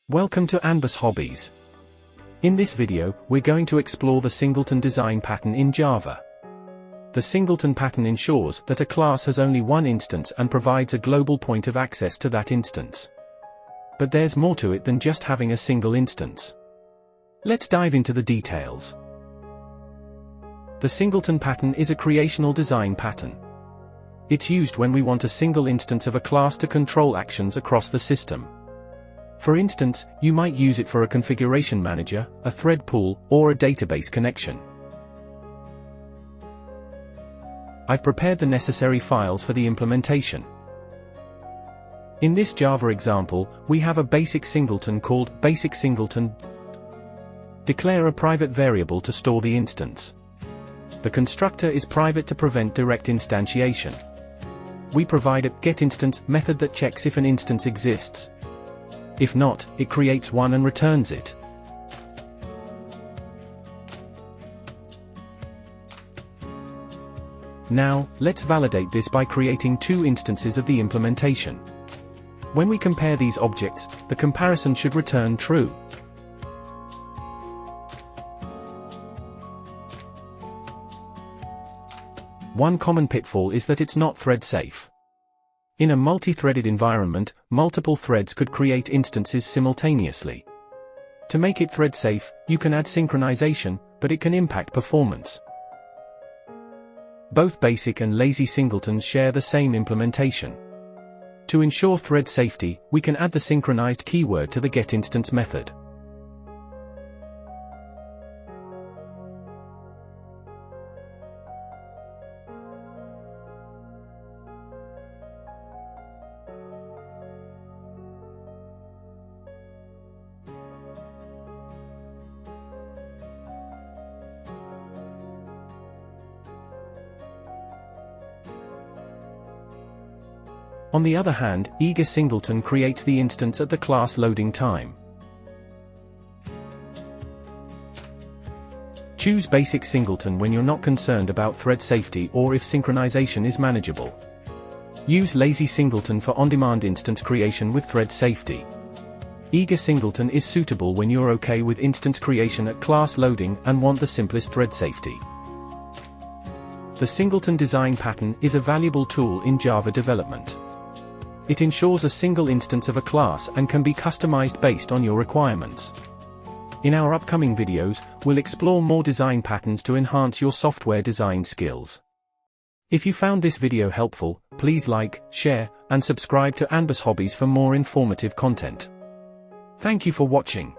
Welcome to AnbuZ HobbieZ. In this video, we're going to explore the Singleton Design Pattern in Java. The Singleton pattern ensures that a class has only one instance and provides a global point of access to that instance. But there's more to it than just having a single instance. Let's dive into the details. The Singleton pattern is a creational design pattern. It's used when we want a single instance of a class to control actions across the system. For instance, you might use it for a configuration manager, a thread pool, or a database connection. I've prepared the necessary files for the implementation. In this Java example, we have a basic singleton called Basic Singleton. Declare a private variable to store the instance. The constructor is private to prevent direct instantiation. We provide a getInstance method that checks if an instance exists. If not, it creates one and returns it. Now, let's validate this by creating two instances of the implementation. When we compare these objects, the comparison should return true. One common pitfall is that it's not thread safe. In a multi-threaded environment, multiple threads could create instances simultaneously. To make it thread safe, you can add synchronization, but it can impact performance. Both Basic and Lazy Singletons share the same implementation. To ensure thread safety, we can add the synchronized keyword to the getInstance method. On the other hand, Lazy Singleton creates the instance at the class loading time. Choose Basic Singleton when you're not concerned about thread safety or if synchronization is manageable. Use Lazy Singleton for on-demand instance creation with thread safety. Lazy Singleton is suitable when you're okay with instance creation at class loading and want the simplest thread safety. The Singleton Design Pattern is a valuable tool in Java development. It ensures a single instance of a class and can be customized based on your requirements. In our upcoming videos, we'll explore more design patterns to enhance your software design skills. If you found this video helpful, please like, share, and subscribe to AnbuZ HobbieZ for more informative content. Thank you for watching.